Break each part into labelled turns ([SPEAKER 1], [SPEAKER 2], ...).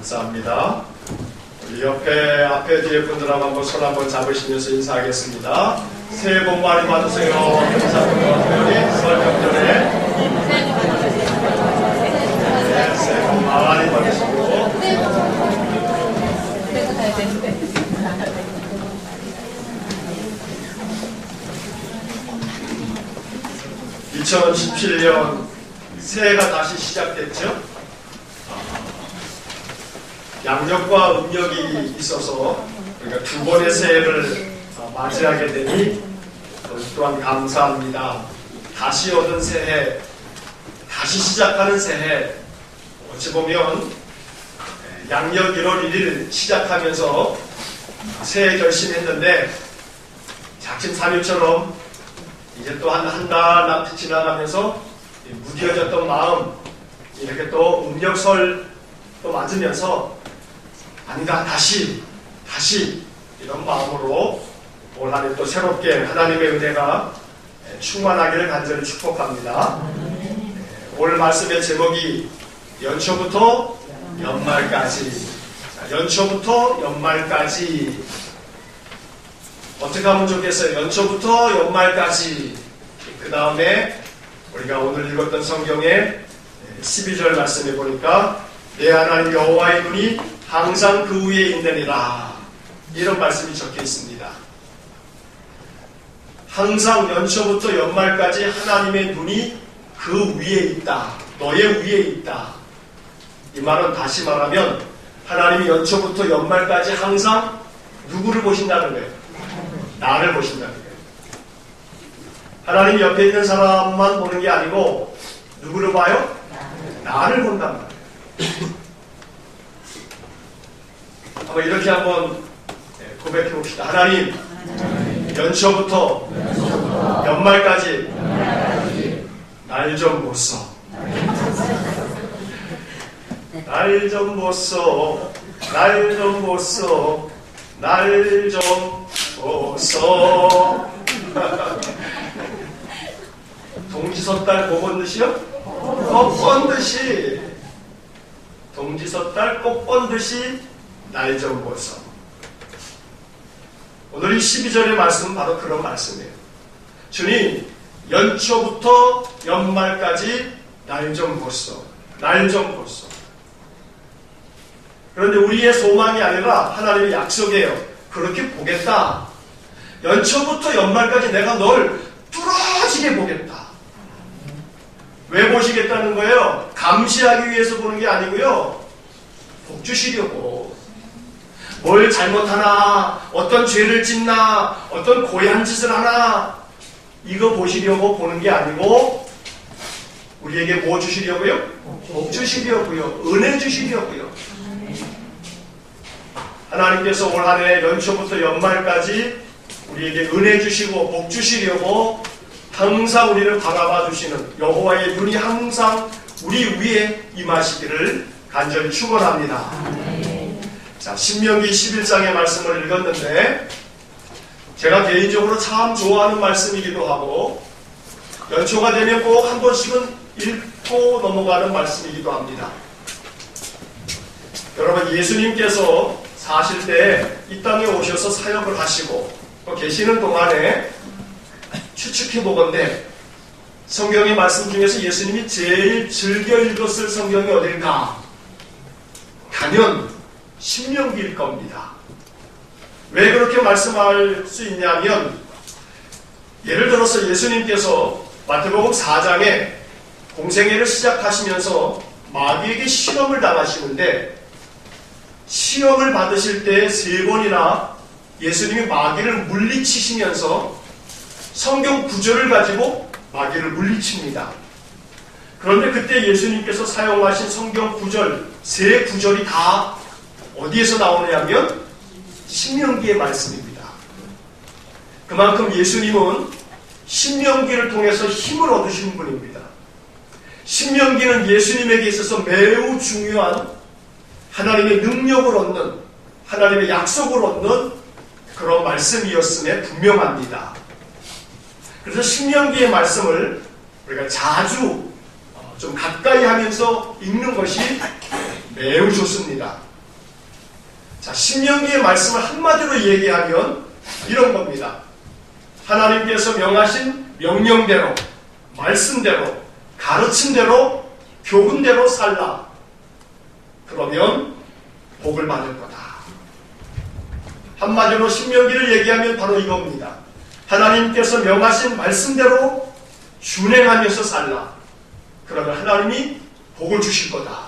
[SPEAKER 1] 감사합니다. 우리 앞에 뒤에 분들하고 한번 손 한번 잡으시면서 인사하겠습니다. 새해 복 많이 받으세요. 감사합니다. 특별히 설 명절에 새해 복 많이 받으시고 2017년 새해가 다시 시작됐죠. 양력과 음력이 있어서 우리가 두 번의 새해를 맞이하게 되니 또한 감사합니다. 다시 얻은 새해, 다시 시작하는 새해, 어찌 보면 양력 1월 1일 시작하면서 새해 결심했는데 작심 삼일처럼 이제 또 한 달 남짓 지나가면서 무뎌졌던 마음, 이렇게 또 음력설 또 맞으면서 아니다, 다시 이런 마음으로 올 한 해 또 새롭게 하나님의 은혜가 충만하기를 간절히 축복합니다. 오늘 말씀의 제목이 연초부터 연말까지. 연초부터 연말까지. 어떻게 하면 좋겠어요? 연초부터 연말까지. 그 다음에 우리가 오늘 읽었던 성경의 12절 말씀에 보니까 내 하나님 여호와의 눈이 항상 그 위에 있느니라. 이런 말씀이 적혀 있습니다. 항상 연초부터 연말까지 하나님의 눈이 그 위에 있다. 너의 위에 있다. 이 말은 다시 말하면 하나님이 연초부터 연말까지 항상 누구를 보신다는 거예요? 나를 보신다는 거예요. 하나님 옆에 있는 사람만 보는 게 아니고 누구를 봐요? 나를 본단 말이에요. 한번 이렇게 한번 고백해 봅시다. 하나님, 연초부터 연말까지 날 좀 보소. 날 좀 보소. 날 좀 보소. 날 좀 보소. 동지섣달 꼭 번듯이요? 꼭 번듯이. 동지섣달 꼭 번듯이 날 좀 보소. 오늘 이 12절의 말씀은 바로 그런 말씀이에요. 주님, 연초부터 연말까지 날 좀 보소. 날 좀 보소. 그런데 우리의 소망이 아니라 하나님의 약속이에요. 그렇게 보겠다. 연초부터 연말까지 내가 널 뚫어지게 보겠다. 왜 보시겠다는 거예요? 감시하기 위해서 보는 게 아니고요. 복 주시려고. 뭘 잘못하나, 어떤 죄를 짓나, 어떤 고얀 짓을 하나, 이거 보시려고 보는 게 아니고 우리에게 뭐 주시려고요? 복 주시려고요. 은혜 주시려고요. 하나님께서 올 한 해 연초부터 연말까지 우리에게 은혜 주시고 복 주시려고 항상 우리를 바라봐 주시는 여호와의 눈이 항상 우리 위에 임하시기를 간절히 축원합니다. 자, 신명기 11장의 말씀을 읽었는데 제가 개인적으로 참 좋아하는 말씀이기도 하고 연초가 되면 꼭 한 번씩은 읽고 넘어가는 말씀이기도 합니다. 여러분, 예수님께서 사실 때 이 땅에 오셔서 사역을 하시고 또 계시는 동안에 추측해 보건대 성경의 말씀 중에서 예수님이 제일 즐겨 읽었을 성경이 어딜까? 단연 신명기일 겁니다. 왜 그렇게 말씀할 수 있냐면 예를 들어서 예수님께서 마태복음 4장에 공생애를 시작하시면서 마귀에게 시험을 당하시는데 시험을 받으실 때 3번이나 예수님이 마귀를 물리치시면서 성경 구절을 가지고 마귀를 물리칩니다. 그런데 그때 예수님께서 사용하신 성경 구절, 3구절이 다 어디에서 나오느냐면 신명기의 말씀입니다. 그만큼 예수님은 신명기를 통해서 힘을 얻으신 분입니다. 신명기는 예수님에게 있어서 매우 중요한 하나님의 능력을 얻는, 하나님의 약속을 얻는 그런 말씀이었음에 분명합니다. 그래서 신명기의 말씀을 우리가 자주 좀 가까이 하면서 읽는 것이 매우 좋습니다. 자, 신명기의 말씀을 한마디로 얘기하면 이런 겁니다. 하나님께서 명하신 명령대로, 말씀대로, 가르침대로, 교훈대로 살라. 그러면 복을 받을 거다. 한마디로 신명기를 얘기하면 바로 이겁니다. 하나님께서 명하신 말씀대로 준행하면서 살라. 그러면 하나님이 복을 주실 거다.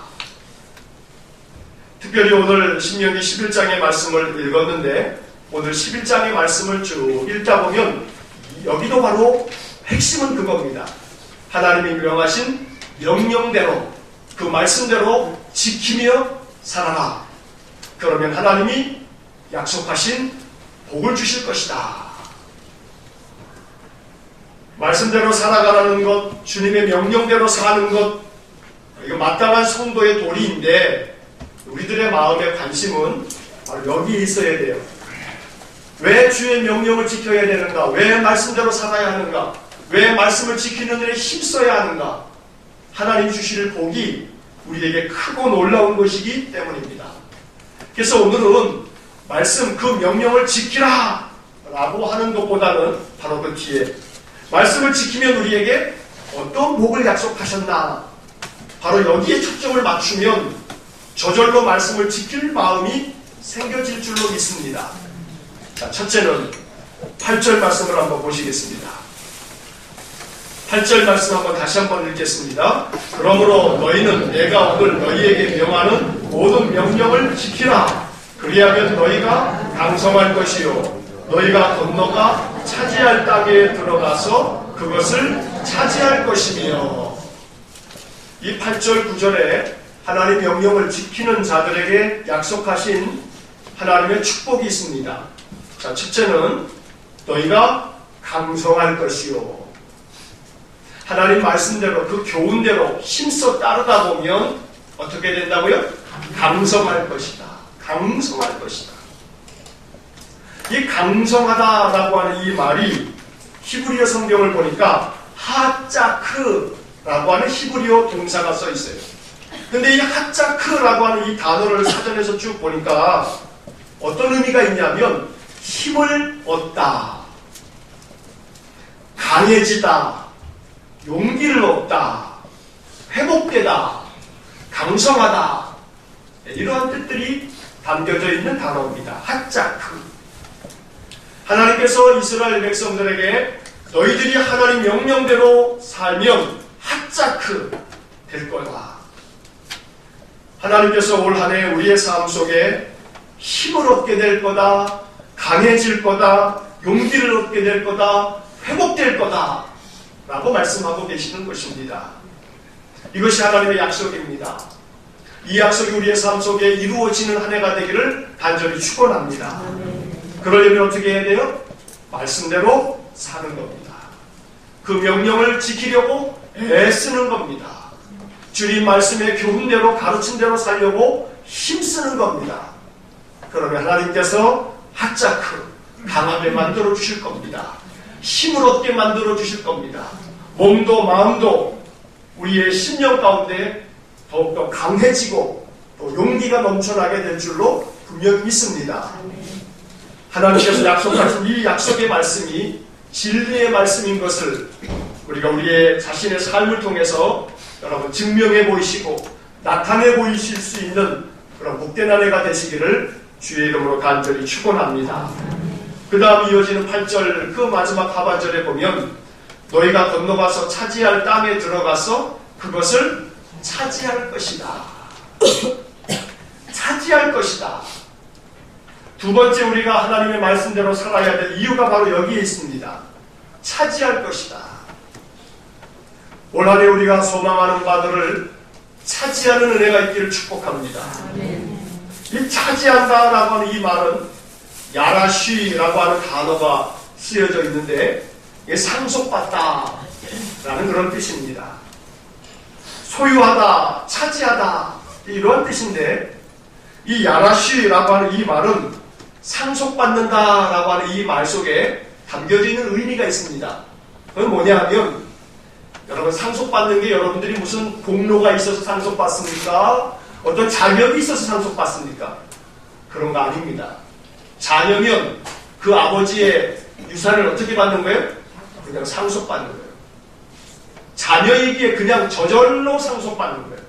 [SPEAKER 1] 특별히 오늘 신명기 11장의 말씀을 읽었는데 오늘 11장의 말씀을 쭉 읽다 보면 여기도 바로 핵심은 그겁니다. 하나님이 명하신 명령대로 그 말씀대로 지키며 살아라. 그러면 하나님이 약속하신 복을 주실 것이다. 말씀대로 살아가라는 것, 주님의 명령대로 사는 것, 이거 마땅한 성도의 도리인데 우리들의 마음의 관심은 바로 여기에 있어야 돼요. 왜 주의 명령을 지켜야 되는가? 왜 말씀대로 살아야 하는가? 왜 말씀을 지키는 일에 힘써야 하는가? 하나님 주실 복이 우리에게 크고 놀라운 것이기 때문입니다. 그래서 오늘은 말씀 그 명령을 지키라 라고 하는 것보다는 바로 그 뒤에 말씀을 지키면 우리에게 어떤 복을 약속하셨나? 바로 여기에 초점을 맞추면 저절로 말씀을 지킬 마음이 생겨질 줄로 믿습니다. 자, 첫째는 8절 말씀을 한번 보시겠습니다. 8절 말씀 한번 다시 한번 읽겠습니다. 그러므로 너희는 내가 오늘 너희에게 명하는 모든 명령을 지키라. 그리하면 너희가 강성할 것이요 너희가 건너가 차지할 땅에 들어가서 그것을 차지할 것이며. 이 8절 9절에 하나님 명령을 지키는 자들에게 약속하신 하나님의 축복이 있습니다. 자, 첫째는 너희가 강성할 것이요. 하나님 말씀대로 그 교훈대로 힘써 따르다 보면 어떻게 된다고요? 강성할 것이다. 강성할 것이다. 이 강성하다라고 하는 이 말이 히브리어 성경을 보니까 하짜크라고 하는 히브리어 동사가 써 있어요. 근데 이 하짜크라고 하는 이 단어를 사전에서 쭉 보니까 어떤 의미가 있냐면 힘을 얻다, 강해지다, 용기를 얻다, 회복되다, 강성하다, 이러한 뜻들이 담겨져 있는 단어입니다. 하짜크. 하나님께서 이스라엘 백성들에게 너희들이 하나님 명령대로 살면 하짜크 될 거다. 하나님께서 올 한 해 우리의 삶 속에 힘을 얻게 될 거다, 강해질 거다, 용기를 얻게 될 거다, 회복될 거다 라고 말씀하고 계시는 것입니다. 이것이 하나님의 약속입니다. 이 약속이 우리의 삶 속에 이루어지는 한 해가 되기를 간절히 축원합니다. 그러려면 어떻게 해야 돼요? 말씀대로 사는 겁니다. 그 명령을 지키려고 애쓰는 겁니다. 주님 말씀의 교훈대로 가르침대로 살려고 힘쓰는 겁니다. 그러면 하나님께서 하짜크, 강하게 만들어 주실 겁니다. 힘을 얻게 만들어 주실 겁니다. 몸도 마음도 우리의 심령 가운데 더욱더 강해지고 또 용기가 넘쳐나게 될 줄로 분명히 믿습니다. 하나님께서 약속하신 이 약속의 말씀이 진리의 말씀인 것을 우리가 우리의 자신의 삶을 통해서 여러분 증명해 보이시고 나타내 보이실 수 있는 그런 복된 한 해가 되시기를 주의 이름으로 간절히 축원합니다. 그 다음 이어지는 8절 그 마지막 하반절에 보면 너희가 건너가서 차지할 땅에 들어가서 그것을 차지할 것이다. 차지할 것이다. 두 번째 우리가 하나님의 말씀대로 살아야 될 이유가 바로 여기에 있습니다. 차지할 것이다. 올 한 해 우리가 소망하는 바들을 차지하는 은혜가 있기를 축복합니다. 이 차지한다라고 하는 이 말은 야라쉬라고 하는 단어가 쓰여져 있는데 이게 상속받다 라는 그런 뜻입니다. 소유하다, 차지하다 이런 뜻인데 이 야라쉬라고 하는 이 말은 상속받는다라고 하는 이 말 속에 담겨져 있는 의미가 있습니다. 그건 뭐냐 하면 여러분 상속받는 게 여러분들이 무슨 공로가 있어서 상속받습니까? 어떤 자격이 있어서 상속받습니까? 그런 거 아닙니다. 자녀면 그 아버지의 유산을 어떻게 받는 거예요? 그냥 상속받는 거예요. 자녀이기에 그냥 저절로 상속받는 거예요.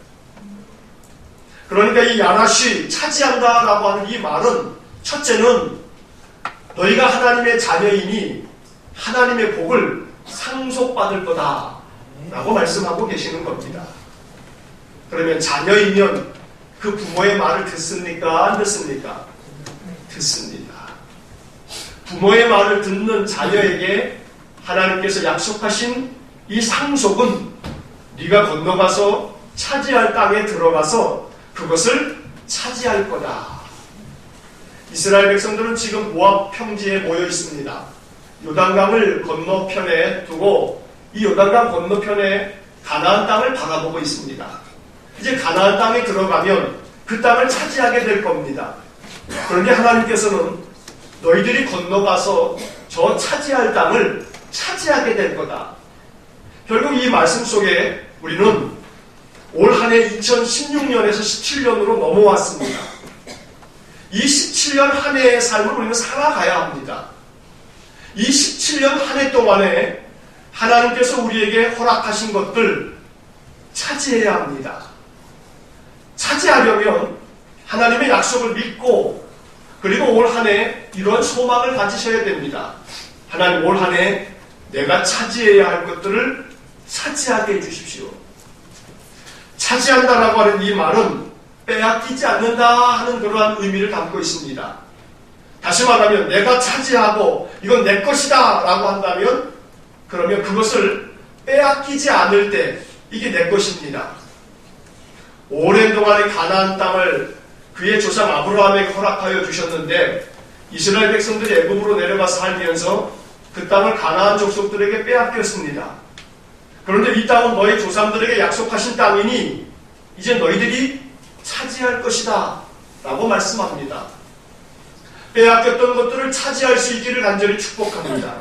[SPEAKER 1] 그러니까 이 야라시 차지한다라고 하는 이 말은 첫째는 너희가 하나님의 자녀이니 하나님의 복을 상속받을 거다 라고 말씀하고 계시는 겁니다. 그러면 자녀이면 그 부모의 말을 듣습니까? 안 듣습니까? 듣습니다. 부모의 말을 듣는 자녀에게 하나님께서 약속하신 이 상속은 네가 건너가서 차지할 땅에 들어가서 그것을 차지할 거다. 이스라엘 백성들은 지금 모압 평지에 모여 있습니다. 요단강을 건너편에 두고 이 요단강 건너편에 가나안 땅을 바라보고 있습니다. 이제 가나안 땅에 들어가면 그 땅을 차지하게 될 겁니다. 그런데 하나님께서는 너희들이 건너가서 저 차지할 땅을 차지하게 될 거다. 결국 이 말씀 속에 우리는 올 한 해 2016년에서 17년으로 넘어왔습니다. 이 17년 한 해의 삶을 우리는 살아가야 합니다. 이 17년 한 해 동안에 하나님께서 우리에게 허락하신 것들 차지해야 합니다. 차지하려면 하나님의 약속을 믿고 그리고 올 한 해 이런 소망을 가지셔야 됩니다. 하나님 올 한 해 내가 차지해야 할 것들을 차지하게 해주십시오. 차지한다라고 하는 이 말은 빼앗기지 않는다 하는 그러한 의미를 담고 있습니다. 다시 말하면 내가 차지하고 이건 내 것이다 라고 한다면 그러면 그것을 빼앗기지 않을 때 이게 내 것입니다. 오랜 동안의 가나안 땅을 그의 조상 아브라함에게 허락하여 주셨는데 이스라엘 백성들이 애굽으로 내려가서 살면서 그 땅을 가나안 족속들에게 빼앗겼습니다. 그런데 이 땅은 너희 조상들에게 약속하신 땅이니 이제 너희들이 차지할 것이다 라고 말씀합니다. 빼앗겼던 것들을 차지할 수 있기를 간절히 축복합니다.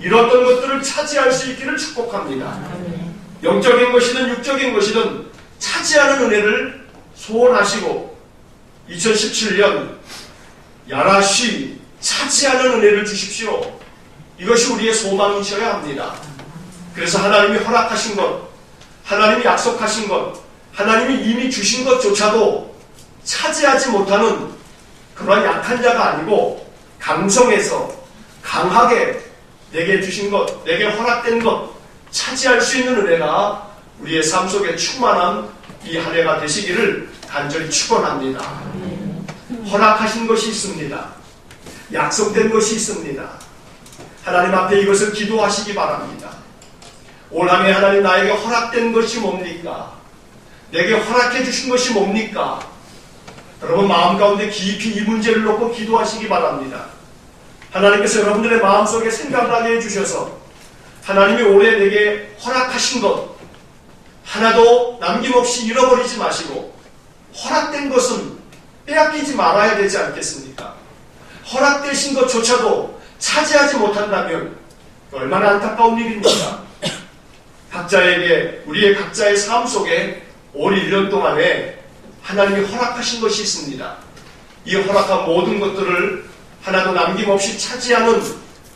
[SPEAKER 1] 잃었던 것들을 차지할 수 있기를 축복합니다. 영적인 것이든 육적인 것이든 차지하는 은혜를 소원하시고 2017년 야라시 차지하는 은혜를 주십시오. 이것이 우리의 소망이셔야 합니다. 그래서 하나님이 허락하신 것, 하나님이 약속하신 것, 하나님이 이미 주신 것조차도 차지하지 못하는 그러한 약한 자가 아니고 강성해서 강하게 내게 주신 것, 내게 허락된 것 차지할 수 있는 은혜가 우리의 삶 속에 충만한 이 한 해가 되시기를 간절히 축원합니다. 허락하신 것이 있습니다. 약속된 것이 있습니다. 하나님 앞에 이것을 기도하시기 바랍니다. 올 한 해 하나님 나에게 허락된 것이 뭡니까? 내게 허락해 주신 것이 뭡니까? 여러분 마음 가운데 깊이 이 문제를 놓고 기도하시기 바랍니다. 하나님께서 여러분들의 마음속에 생각나게 해주셔서 하나님이 올해 내게 허락하신 것 하나도 남김없이 잃어버리지 마시고 허락된 것은 빼앗기지 말아야 되지 않겠습니까? 허락되신 것조차도 차지하지 못한다면 얼마나 안타까운 일입니까? 각자에게 우리의 각자의 삶 속에 올 1년 동안에 하나님이 허락하신 것이 있습니다. 이 허락한 모든 것들을 하나도 남김없이 차지하는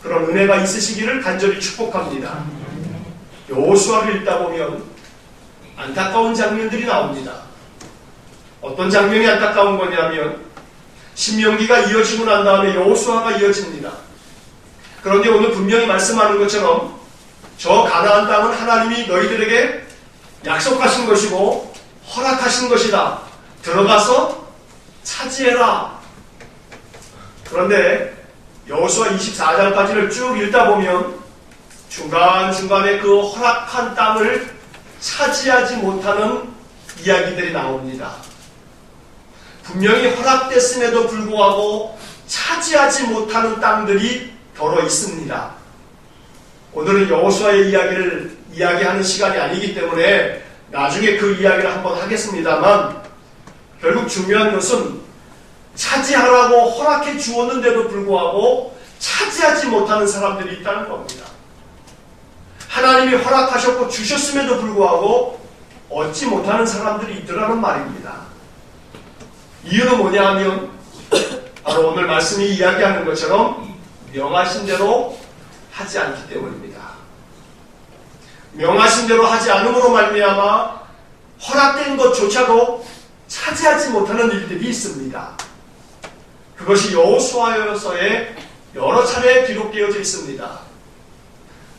[SPEAKER 1] 그런 은혜가 있으시기를 간절히 축복합니다. 여호수아를 읽다 보면 안타까운 장면들이 나옵니다. 어떤 장면이 안타까운 거냐면 신명기가 이어지고 난 다음에 여호수아가 이어집니다. 그런데 오늘 분명히 말씀하는 것처럼 저 가나안 땅은 하나님이 너희들에게 약속하신 것이고 허락하신 것이다. 들어가서 차지해라. 그런데 여호수아 24장까지를 쭉 읽다 보면 중간중간에 그 허락한 땅을 차지하지 못하는 이야기들이 나옵니다. 분명히 허락됐음에도 불구하고 차지하지 못하는 땅들이 더러 있습니다. 오늘은 여호수아의 이야기를 이야기하는 시간이 아니기 때문에 나중에 그 이야기를 한번 하겠습니다만 결국 중요한 것은 차지하라고 허락해 주었는데도 불구하고 차지하지 못하는 사람들이 있다는 겁니다. 하나님이 허락하셨고 주셨음에도 불구하고 얻지 못하는 사람들이 있더라는 말입니다. 이유는 뭐냐 하면 바로 오늘 말씀이 이야기하는 것처럼 명하신 대로 하지 않기 때문입니다. 명하신 대로 하지 않음으로 말미암아 허락된 것조차도 차지하지 못하는 일들이 있습니다. 그것이 여호수아서에 여러 차례 기록되어져 있습니다.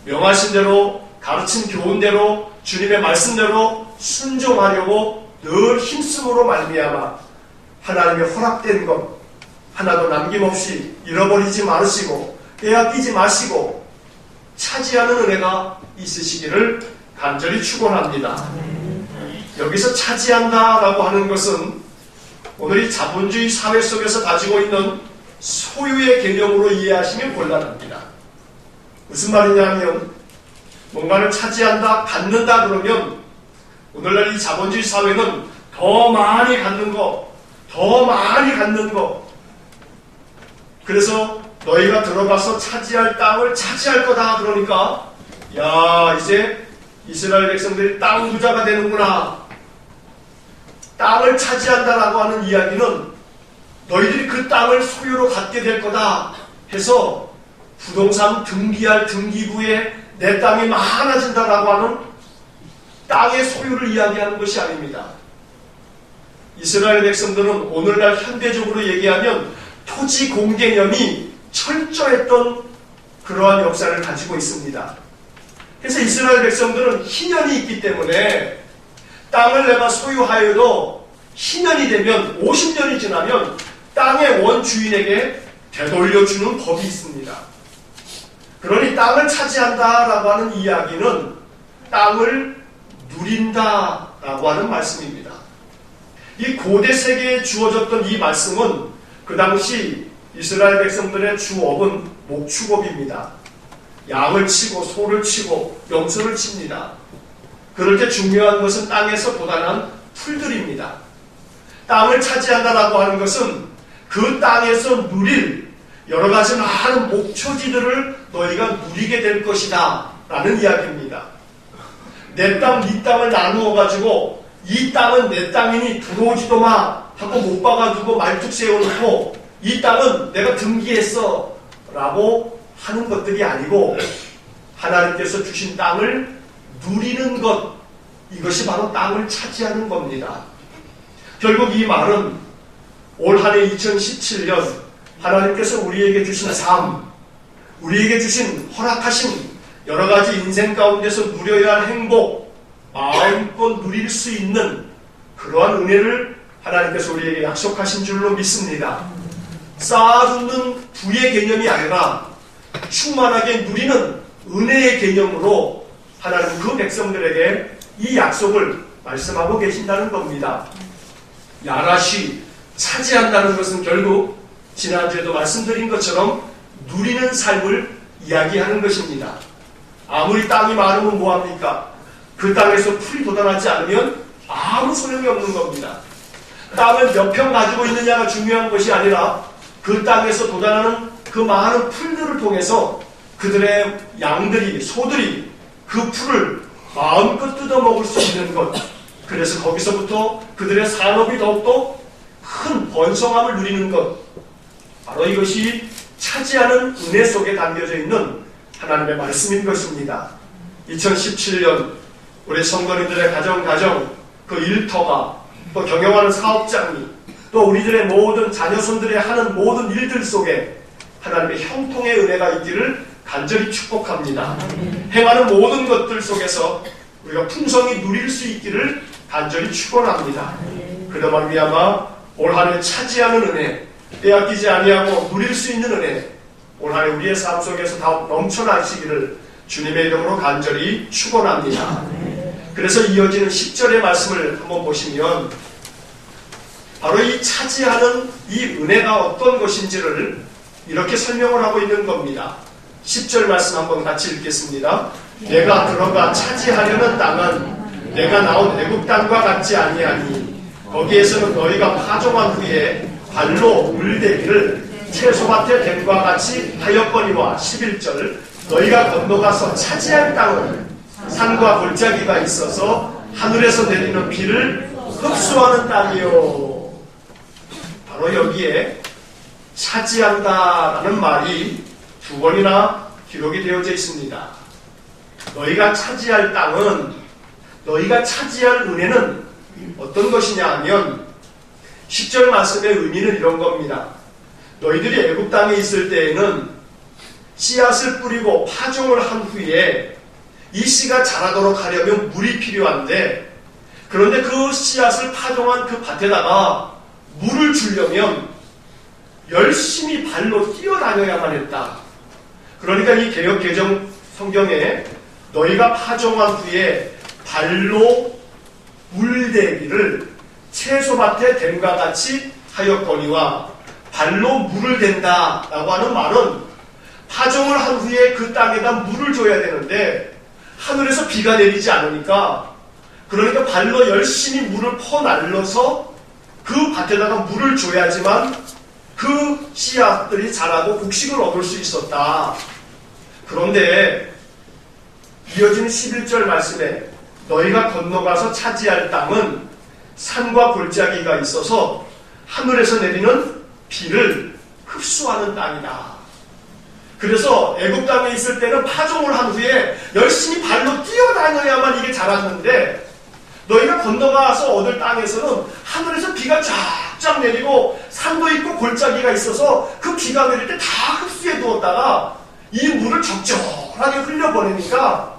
[SPEAKER 1] 명하신 대로, 가르친 교훈대로, 주님의 말씀대로 순종하려고 늘 힘쓰므로 말미암아 하나님의 허락된 것 하나도 남김없이 잃어버리지 마시고 빼앗기지 마시고 차지하는 은혜가 있으시기를 간절히 축원합니다. 여기서 차지한다라고 하는 것은 오늘 이 자본주의 사회 속에서 가지고 있는 소유의 개념으로 이해하시면 곤란합니다. 무슨 말이냐면 뭔가를 차지한다, 갖는다 그러면 오늘날 이 자본주의 사회는 더 많이 갖는 거, 더 많이 갖는 거. 그래서 너희가 들어가서 차지할 땅을 차지할 거다 그러니까 야 이제 이스라엘 백성들이 땅 부자가 되는구나. 땅을 차지한다라고 하는 이야기는 너희들이 그 땅을 소유로 갖게 될 거다 해서 부동산 등기할 등기부에 내 땅이 많아진다라고 하는 땅의 소유를 이야기하는 것이 아닙니다. 이스라엘 백성들은 오늘날 현대적으로 얘기하면 토지 공개념이 철저했던 그러한 역사를 가지고 있습니다. 그래서 이스라엘 백성들은 희년이 있기 때문에 땅을 내가 소유하여도 희년이 되면 50년이 지나면 땅의 원주인에게 되돌려주는 법이 있습니다. 그러니 땅을 차지한다라고 하는 이야기는 땅을 누린다라고 하는 말씀입니다. 이 고대 세계에 주어졌던 이 말씀은 그 당시 이스라엘 백성들의 주업은 목축업입니다. 양을 치고 소를 치고 염소를 칩니다. 그럴 때 중요한 것은 땅에서 돋아난 풀들입니다. 땅을 차지한다라고 하는 것은 그 땅에서 누릴 여러 가지 많은 목초지들을 너희가 누리게 될 것이다 라는 이야기입니다. 내 땅, 네 땅을 나누어 가지고 이 땅은 내 땅이니 들어오지도 마 하고 못 박아두고 말뚝 세워놓고 이 땅은 내가 등기했어 라고 하는 것들이 아니고 하나님께서 주신 땅을 누리는 것, 이것이 바로 땅을 차지하는 겁니다. 결국 이 말은 올 한 해 2017년 하나님께서 우리에게 주신 삶, 우리에게 주신 허락하신 여러 가지 인생 가운데서 누려야 할 행복, 마음껏 누릴 수 있는 그러한 은혜를 하나님께서 우리에게 약속하신 줄로 믿습니다. 쌓아두는 부의 개념이 아니라 충만하게 누리는 은혜의 개념으로 하나님 그 백성들에게 이 약속을 말씀하고 계신다는 겁니다. 야라시, 차지한다는 것은 결국 지난주에도 말씀드린 것처럼 누리는 삶을 이야기하는 것입니다. 아무리 땅이 많으면 뭐합니까? 그 땅에서 풀이 돋아나지 않으면 아무 소용이 없는 겁니다. 땅을 몇 평 가지고 있느냐가 중요한 것이 아니라 그 땅에서 돋아나는 그 많은 풀들을 통해서 그들의 양들이, 소들이 그 풀을 마음껏 뜯어먹을 수 있는 것. 그래서 거기서부터 그들의 산업이 더욱더 큰 번성함을 누리는 것. 바로 이것이 차지하는 은혜 속에 담겨져 있는 하나님의 말씀인 것입니다. 2017년 우리 성도님들의 가정, 그 일터가, 또 경영하는 사업장이, 또 우리들의 모든 자녀손들의 하는 모든 일들 속에 하나님의 형통의 은혜가 있기를 간절히 축복합니다. 행하는 모든 것들 속에서 우리가 풍성히 누릴 수 있기를 간절히 축원합니다. 그로 말미암아 올 한 해 차지하는 은혜, 빼앗기지 아니하고 누릴 수 있는 은혜, 올 한 해 우리의 삶 속에서 다 넘쳐나시기를 주님의 이름으로 간절히 축원합니다. 그래서 이어지는 10절의 말씀을 한번 보시면 바로 이 차지하는 이 은혜가 어떤 것인지를 이렇게 설명을 하고 있는 겁니다. 10절 말씀 한번 같이 읽겠습니다. 내가 들어가 차지하려는 땅은 내가 나온 애국 땅과 같지 아니하니 거기에서는 너희가 파종한 후에 발로 물대기를 채소밭의 댐과 같이 하였거니와 11절 너희가 건너가서 차지할 땅은 산과 골짜기가 있어서 하늘에서 내리는 비를 흡수하는 땅이요. 바로 여기에 차지한다라는 말이 두 번이나 기록이 되어져 있습니다. 너희가 차지할 땅은, 너희가 차지할 은혜는 어떤 것이냐 하면 10절 말씀의 의미는 이런 겁니다. 너희들이 애굽 땅에 있을 때에는 씨앗을 뿌리고 파종을 한 후에 이 씨가 자라도록 하려면 물이 필요한데, 그런데 그 씨앗을 파종한 그 밭에다가 물을 주려면 열심히 발로 뛰어다녀야만 했다. 그러니까 이 개역 개정 성경에 너희가 파종한 후에 발로 물대기를 채소밭에 댐과 같이 하였거니와, 발로 물을 댄다라고 하는 말은 파종을 한 후에 그 땅에다 물을 줘야 되는데 하늘에서 비가 내리지 않으니까, 그러니까 발로 열심히 물을 퍼날려서 그 밭에다가 물을 줘야지만 그 씨앗들이 자라고 곡식을 얻을 수 있었다. 그런데 이어진 11절 말씀에 너희가 건너가서 차지할 땅은 산과 골짜기가 있어서 하늘에서 내리는 비를 흡수하는 땅이다. 그래서 애굽 땅에 있을 때는 파종을 한 후에 열심히 발로 뛰어다녀야만 이게 자랐는데, 너희가 건너가서 얻을 땅에서는 하늘에서 비가 쫙쫙 내리고 산도 있고 골짜기가 있어서 그 비가 내릴 때 다 흡수해 두었다가 이 물을 적절하게 흘려보내니까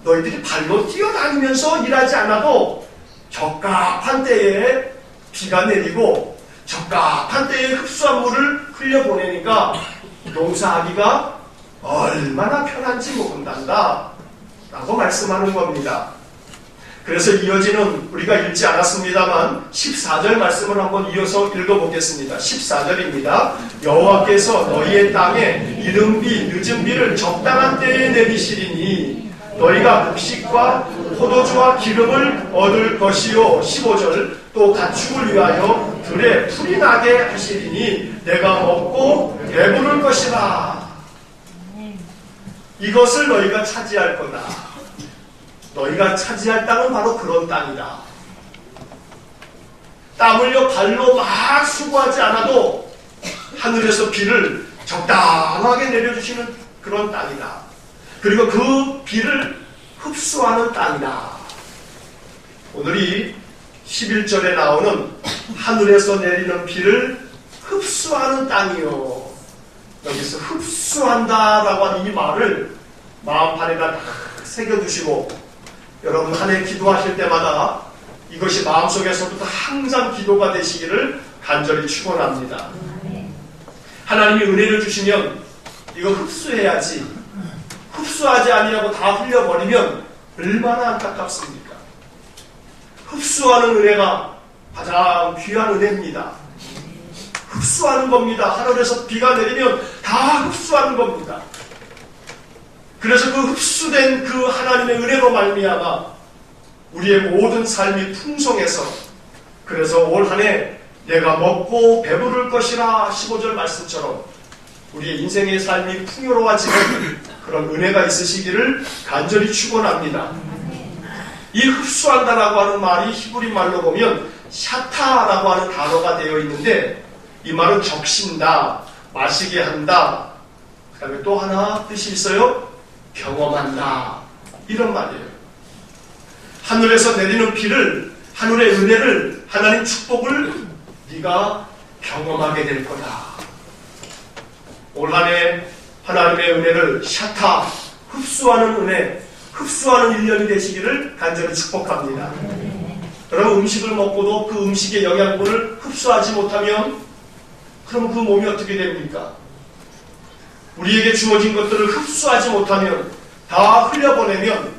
[SPEAKER 1] 너희들이 발로 뛰어다니면서 일하지 않아도 적합한 때에 비가 내리고 적합한 때에 흡수한 물을 흘려보내니까 농사하기가 얼마나 편한지 모른단다 라고 말씀하는 겁니다. 그래서 이어지는, 우리가 읽지 않았습니다만 14절 말씀을 한번 이어서 읽어보겠습니다. 14절입니다. 여호와께서 너희의 땅에 이른 비 늦은 비를 적당한 때에 내리시리니 너희가 곡식과 포도주와 기름을 얻을 것이요. 15절, 또 가축을 위하여 들에 풀이 나게 하시리니 내가 먹고 배부를 것이라. 이것을 너희가 차지할 거다. 너희가 차지할 땅은 바로 그런 땅이다. 땀 흘려 발로 막 수고하지 않아도 하늘에서 비를 적당하게 내려주시는 그런 땅이다. 그리고 그 비를 흡수하는 땅이다. 오늘이 11절에 나오는 하늘에서 내리는 비를 흡수하는 땅이요. 여기서 흡수한다라고 하는 이 말을 마음판에다 딱 새겨두시고, 여러분 한 해 기도하실 때마다 이것이 마음속에서부터 항상 기도가 되시기를 간절히 축원합니다. 하나님이 은혜를 주시면 이거 흡수해야지, 흡수하지 아니하고 다 흘려버리면 얼마나 안타깝습니까? 흡수하는 은혜가 가장 귀한 은혜입니다. 흡수하는 겁니다. 하늘에서 비가 내리면 다 흡수하는 겁니다. 그래서 그 흡수된 그 하나님의 은혜로 말미암아 우리의 모든 삶이 풍성해서, 그래서 올 한 해 내가 먹고 배부를 것이라 15절 말씀처럼 우리의 인생의 삶이 풍요로워지는 그런 은혜가 있으시기를 간절히 축원합니다. 이 흡수한다라고 하는 말이 히브리 말로 보면 샤타라고 하는 단어가 되어 있는데, 이 말은 적신다, 마시게 한다, 그 다음에 또 하나 뜻이 있어요. 경험한다, 이런 말이에요. 하늘에서 내리는 비를, 하늘의 은혜를, 하나님 축복을 네가 경험하게 될 거다. 올 한 해 하나님의 은혜를 샤타, 흡수하는 은혜, 흡수하는 1년이 되시기를 간절히 축복합니다. 여러분, 음식을 먹고도 그 음식의 영양분을 흡수하지 못하면 그럼 그 몸이 어떻게 됩니까? 우리에게 주어진 것들을 흡수하지 못하면, 다 흘려보내면,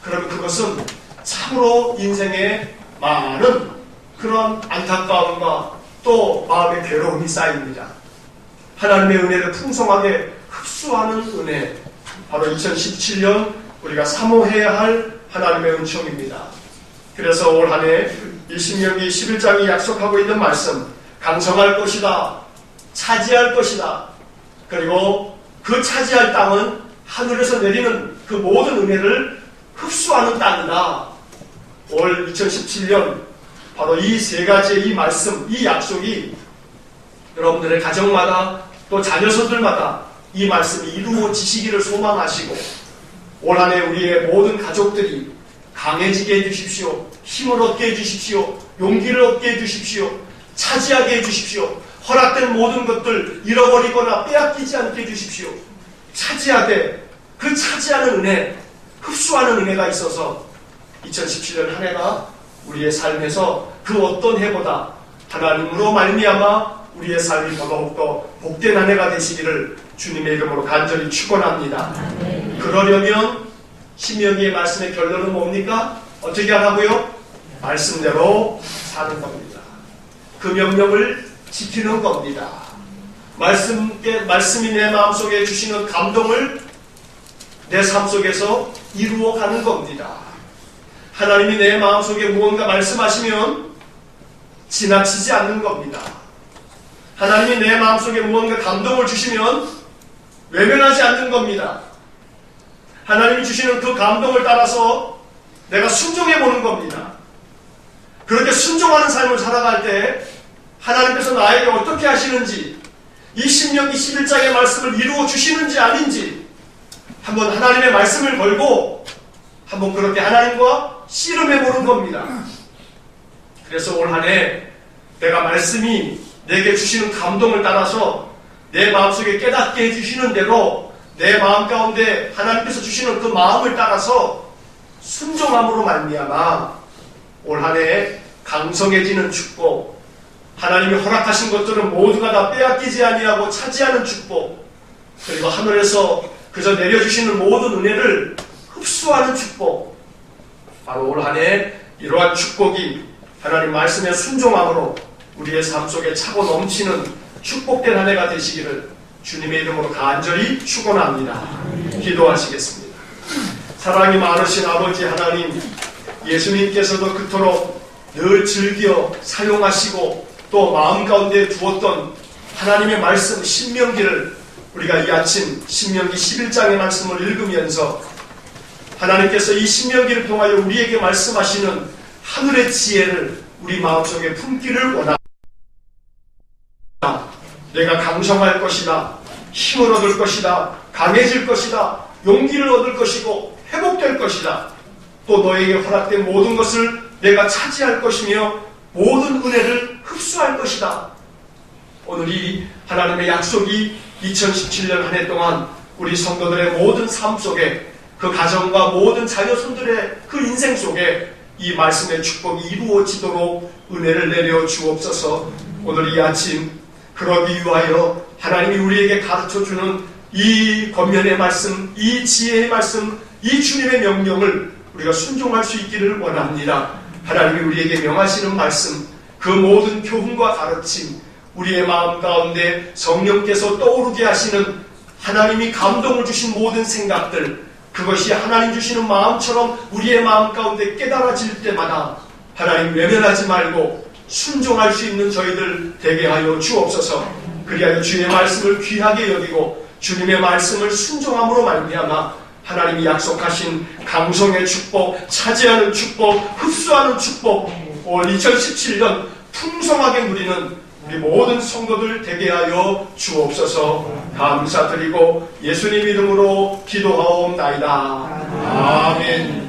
[SPEAKER 1] 그러면 그것은 참으로 인생에 많은 그런 안타까움과 또 마음의 괴로움이 쌓입니다. 하나님의 은혜를 풍성하게 흡수하는 은혜, 바로 2017년 우리가 사모해야 할 하나님의 은총입니다. 그래서 올 한 해 이 신명기 11장이 약속하고 있는 말씀, 강성할 것이다, 차지할 것이다, 그리고 그 차지할 땅은 하늘에서 내리는 그 모든 은혜를 흡수하는 땅이다. 올 2017년 바로 이 세 가지의 이 말씀, 이 약속이 여러분들의 가정마다 또 자녀손들마다 이 말씀이 이루어지시기를 소망하시고 올 한 해 우리의 모든 가족들이 강해지게 해주십시오. 힘을 얻게 해주십시오. 용기를 얻게 해주십시오. 차지하게 해주십시오. 허락된 모든 것들 잃어버리거나 빼앗기지 않게 해주십시오. 차지하되 그 차지하는 은혜, 흡수하는 은혜가 있어서 2017년 한 해가 우리의 삶에서 그 어떤 해보다 하나님으로 말미암아 우리의 삶이 더더욱더 복된 한 해가 되시기를 주님의 이름으로 간절히 축원합니다. 그러려면 신명기의 말씀의 결론은 뭡니까? 어떻게 하라고요? 말씀대로 사는 겁니다. 그 명령을 지키는 겁니다. 말씀이 내 마음속에 주시는 감동을 내 삶 속에서 이루어가는 겁니다. 하나님이 내 마음속에 무언가 말씀하시면 지나치지 않는 겁니다. 하나님이 내 마음속에 무언가 감동을 주시면 외면하지 않는 겁니다. 하나님이 주시는 그 감동을 따라서 내가 순종해 보는 겁니다. 그렇게 순종하는 삶을 살아갈 때 하나님께서 나에게 어떻게 하시는지, 이 신명기 11장의 말씀을 이루어 주시는지 아닌지 한번 하나님의 말씀을 걸고 한번 그렇게 하나님과 씨름해 보는 겁니다. 그래서 올 한 해 내가 말씀이 내게 주시는 감동을 따라서 내 마음속에 깨닫게 해주시는 대로 내 마음 가운데 하나님께서 주시는 그 마음을 따라서 순종함으로 말미암아 올 한 해 강성해지는 축복, 하나님이 허락하신 것들은 모두가 다 빼앗기지 아니하고 차지하는 축복, 그리고 하늘에서 그저 내려주시는 모든 은혜를 흡수하는 축복, 바로 올 한 해 이러한 축복이 하나님 말씀에 순종함으로 우리의 삶 속에 차고 넘치는 축복된 한 해가 되시기를 주님의 이름으로 간절히 축원합니다. 기도하시겠습니다. 사랑이 많으신 아버지 하나님, 예수님께서도 그토록 늘 즐겨 사용하시고 또 마음 가운데 두었던 하나님의 말씀 신명기를 우리가 이 아침 신명기 11장의 말씀을 읽으면서 하나님께서 이 신명기를 통하여 우리에게 말씀하시는 하늘의 지혜를 우리 마음속에 품기를 원합니다. 내가 강성할 것이다, 힘을 얻을 것이다, 강해질 것이다, 용기를 얻을 것이고 회복될 것이다, 또 너에게 허락된 모든 것을 내가 차지할 것이며 모든 은혜를 흡수할 것이다. 오늘 이 하나님의 약속이 2017년 한 해 동안 우리 성도들의 모든 삶 속에, 그 가정과 모든 자녀손들의 그 인생 속에 이 말씀의 축복이 이루어지도록 은혜를 내려 주옵소서. 오늘 이 아침 그러기 위하여 하나님이 우리에게 가르쳐주는 이 권면의 말씀, 이 지혜의 말씀, 이 주님의 명령을 우리가 순종할 수 있기를 원합니다. 하나님이 우리에게 명하시는 말씀, 그 모든 교훈과 가르침, 우리의 마음 가운데 성령께서 떠오르게 하시는 하나님이 감동을 주신 모든 생각들, 그것이 하나님 주시는 마음처럼 우리의 마음 가운데 깨달아질 때마다 하나님 외면하지 말고 순종할 수 있는 저희들 되게 하여 주옵소서. 그리하여 주의 말씀을 귀하게 여기고 주님의 말씀을 순종함으로 말미암아 하나님이 약속하신 강성의 축복, 차지하는 축복, 흡수하는 축복, 올 2017년 풍성하게 누리는 우리 모든 성도들 되게 하여 주옵소서. 감사드리고 예수님 이름으로 기도하옵나이다. 아멘.